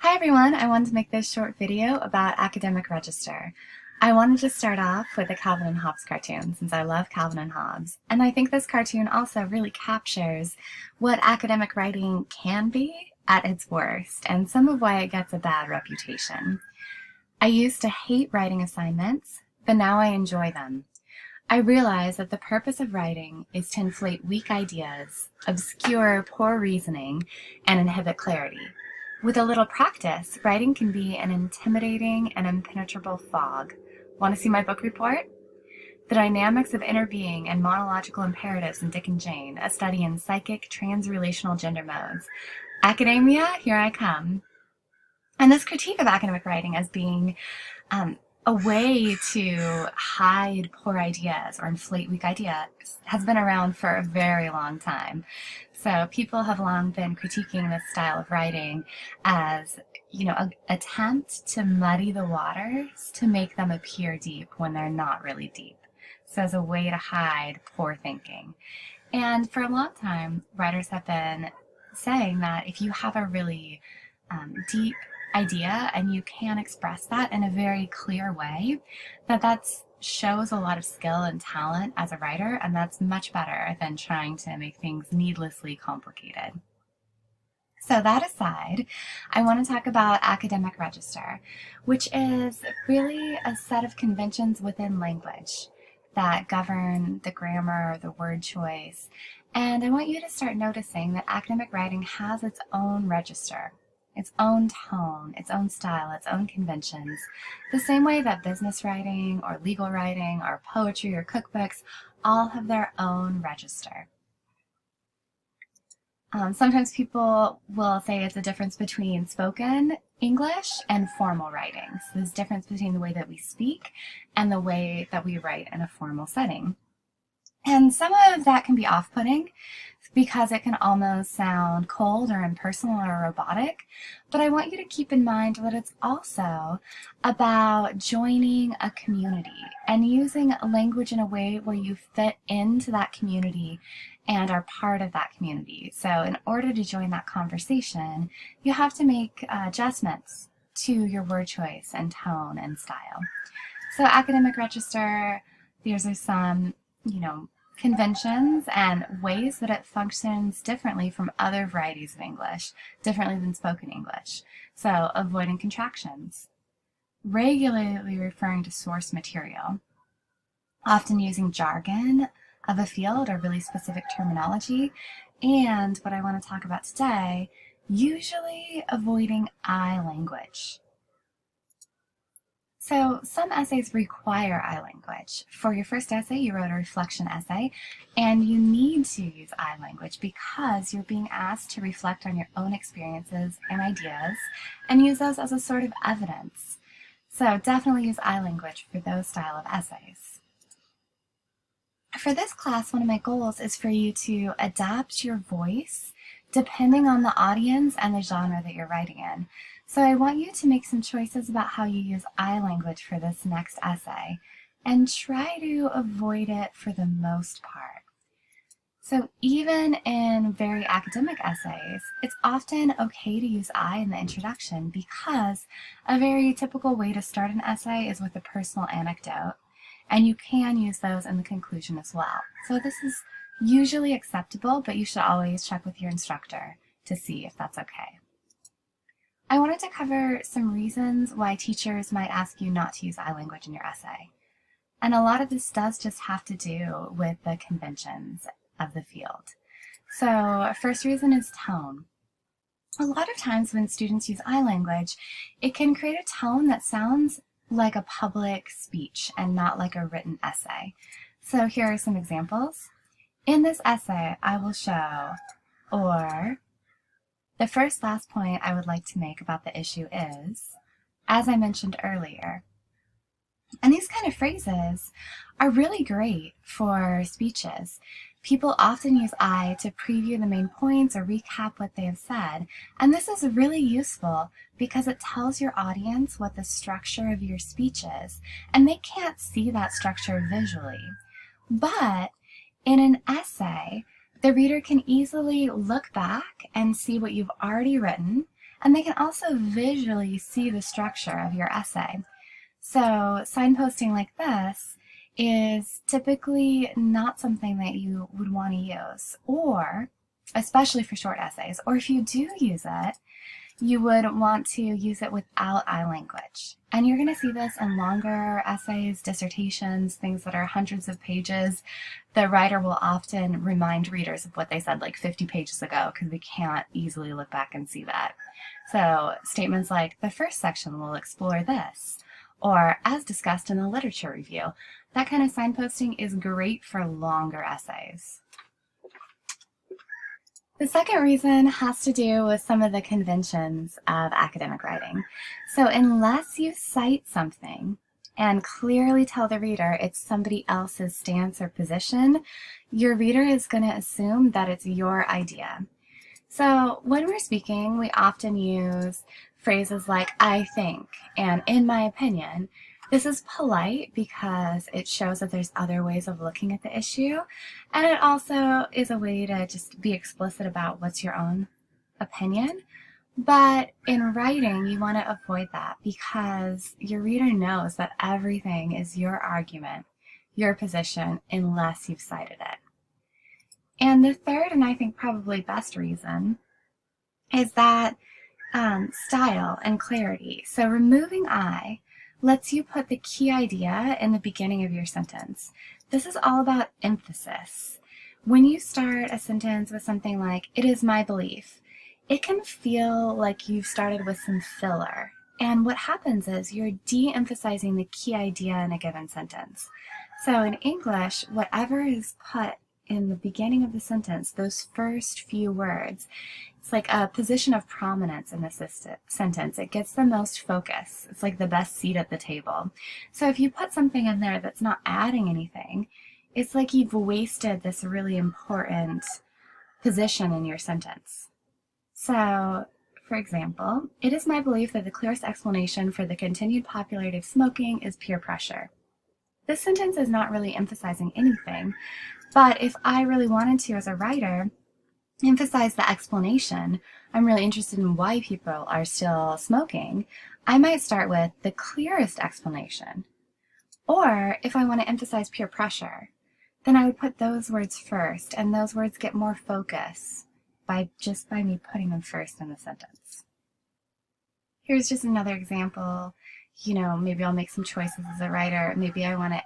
Hi everyone, I wanted to make this short video about Academic Register. I wanted to start off with a Calvin and Hobbes cartoon since I love Calvin and Hobbes, and I think this cartoon also really captures what academic writing can be at its worst and some of why it gets a bad reputation. I used to hate writing assignments, but now I enjoy them. I realize that the purpose of writing is to inflate weak ideas, obscure poor reasoning, and inhibit clarity. With a little practice, writing can be an intimidating and impenetrable fog. Want to see my book report? The Dynamics of Inner Being and Monological Imperatives in Dick and Jane, a study in psychic transrelational gender modes. Academia, here I come. And this critique of academic writing as being a way to hide poor ideas or inflate weak ideas has been around for a very long time. So people have long been critiquing this style of writing as, an attempt to muddy the waters to make them appear deep when they're not really deep. So as a way to hide poor thinking. And for a long time, writers have been saying that if you have a really deep idea and you can express that in a very clear way, that shows a lot of skill and talent as a writer, and that's much better than trying to make things needlessly complicated. So that aside, I want to talk about Academic Register, which is really a set of conventions within language that govern the grammar, the word choice, and I want you to start noticing that academic writing has its own register, its own tone, its own style, its own conventions, the same way that business writing or legal writing or poetry or cookbooks all have their own register. Sometimes people will say it's a difference between spoken English and formal writing. So there's a difference between the way that we speak and the way that we write in a formal setting. And some of that can be off-putting because it can almost sound cold or impersonal or robotic. But I want you to keep in mind that it's also about joining a community and using language in a way where you fit into that community and are part of that community. So in order to join that conversation, you have to make adjustments to your word choice and tone and style. So Academic Register, these are some, conventions and ways that it functions differently from other varieties of English, differently than spoken English. So avoiding contractions, regularly referring to source material, often using jargon of a field or really specific terminology, and what I want to talk about today, usually avoiding I language. So some essays require I language. For your first essay, you wrote a reflection essay, and you need to use I language because you're being asked to reflect on your own experiences and ideas and use those as a sort of evidence. So definitely use I language for those style of essays. For this class, one of my goals is for you to adapt your voice depending on the audience and the genre that you're writing in. So I want you to make some choices about how you use I language for this next essay and try to avoid it for the most part. So even in very academic essays, it's often okay to use I in the introduction because a very typical way to start an essay is with a personal anecdote, and you can use those in the conclusion as well. So this is usually acceptable, but you should always check with your instructor to see if that's okay. I wanted to cover some reasons why teachers might ask you not to use I language in your essay. And a lot of this does just have to do with the conventions of the field. So first reason is tone. A lot of times when students use I language, it can create a tone that sounds like a public speech and not like a written essay. So here are some examples. In this essay, I will show, or the last point I would like to make about the issue is, as I mentioned earlier. And these kind of phrases are really great for speeches. People often use I to preview the main points or recap what they have said. And this is really useful because it tells your audience what the structure of your speech is, and they can't see that structure visually. But in an essay, the reader can easily look back and see what you've already written and they can also visually see the structure of your essay. So signposting like this is typically not something that you would want to use, or especially for short essays, or if you do use it, you would want to use it without I language. And you're going to see this in longer essays, dissertations, things that are hundreds of pages. The writer will often remind readers of what they said like 50 pages ago because we can't easily look back and see that. So statements like, the first section will explore this, or as discussed in the literature review. That kind of signposting is great for longer essays. The second reason has to do with some of the conventions of academic writing. So unless you cite something and clearly tell the reader it's somebody else's stance or position, your reader is going to assume that it's your idea. So when we're speaking, we often use phrases like I think and in my opinion. This is polite because it shows that there's other ways of looking at the issue, and it also is a way to just be explicit about what's your own opinion. But in writing, you want to avoid that because your reader knows that everything is your argument, your position, unless you've cited it. And the third, and I think probably best reason, is that style and clarity. So removing I lets you put the key idea in the beginning of your sentence. This is all about emphasis. When you start a sentence with something like, it is my belief, it can feel like you've started with some filler. And what happens is you're de-emphasizing the key idea in a given sentence. So in English, whatever is put in the beginning of the sentence, those first few words, it's like a position of prominence in the sentence. It gets the most focus. It's like the best seat at the table. So if you put something in there that's not adding anything, it's like you've wasted this really important position in your sentence. So, for example, it is my belief that the clearest explanation for the continued popularity of smoking is peer pressure. This sentence is not really emphasizing anything, but if I really wanted to, as a writer, emphasize the explanation, I'm really interested in why people are still smoking, I might start with the clearest explanation. Or if I want to emphasize peer pressure, then I would put those words first, and those words get more focus by me putting them first in the sentence. Here's just another example. Maybe I'll make some choices as a writer. Maybe I want to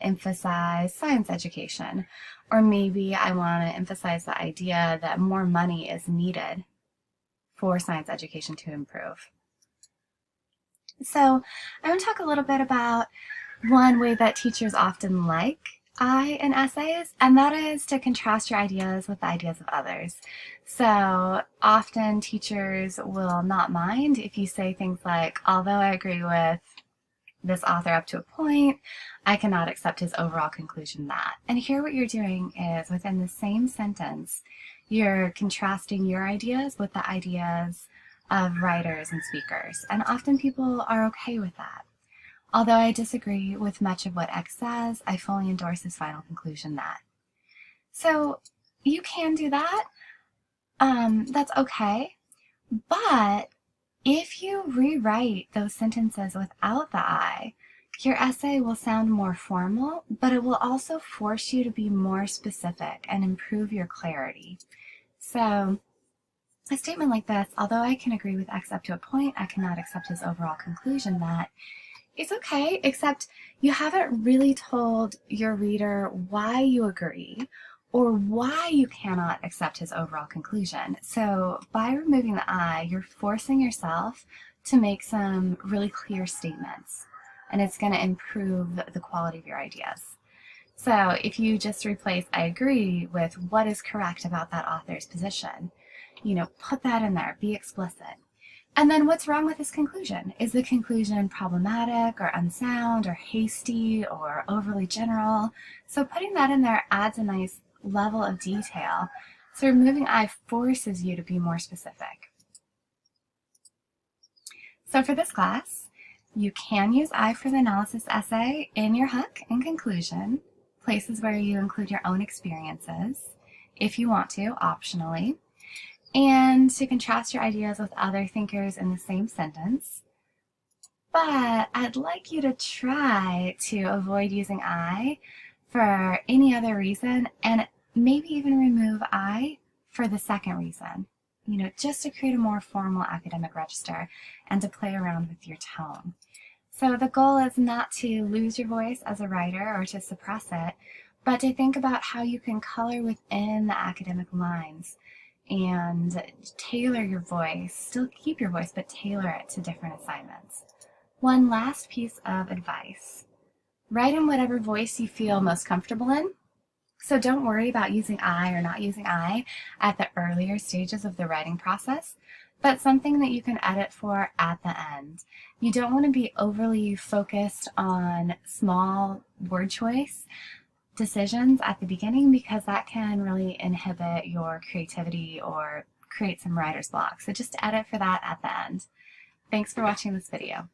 emphasize science education, or maybe I want to emphasize the idea that more money is needed for science education to improve. So I want to talk a little bit about one way that teachers often like I in essays, and that is to contrast your ideas with the ideas of others. So often teachers will not mind if you say things like, although I agree with this author up to a point, I cannot accept his overall conclusion that. And here what you're doing is within the same sentence, you're contrasting your ideas with the ideas of writers and speakers. And often people are okay with that. Although I disagree with much of what X says, I fully endorse his final conclusion that. So you can do that. That's okay. But if you rewrite those sentences without the I, your essay will sound more formal, but it will also force you to be more specific and improve your clarity. So a statement like this, although I can agree with X up to a point, I cannot accept his overall conclusion that, it's okay, except you haven't really told your reader why you agree or why you cannot accept his overall conclusion. So by removing the I, you're forcing yourself to make some really clear statements, and it's going to improve the quality of your ideas. So if you just replace I agree with what is correct about that author's position, put that in there, be explicit. And then what's wrong with this conclusion? Is the conclusion problematic or unsound or hasty or overly general? So putting that in there adds a nice level of detail. So removing I forces you to be more specific. So for this class, you can use I for the analysis essay in your hook and conclusion, places where you include your own experiences, if you want to, optionally. and to contrast your ideas with other thinkers in the same sentence. But I'd like you to try to avoid using I for any other reason, and maybe even remove I for the second reason, just to create a more formal academic register and to play around with your tone. So the goal is not to lose your voice as a writer or to suppress it, but to think about how you can color within the academic lines and tailor your voice, still keep your voice, but tailor it to different assignments. One last piece of advice. Write in whatever voice you feel most comfortable in. So don't worry about using I or not using I at the earlier stages of the writing process, but something that you can edit for at the end. You don't want to be overly focused on small word choice decisions at the beginning because that can really inhibit your creativity or create some writer's block. So just edit for that at the end. Thanks for watching this video.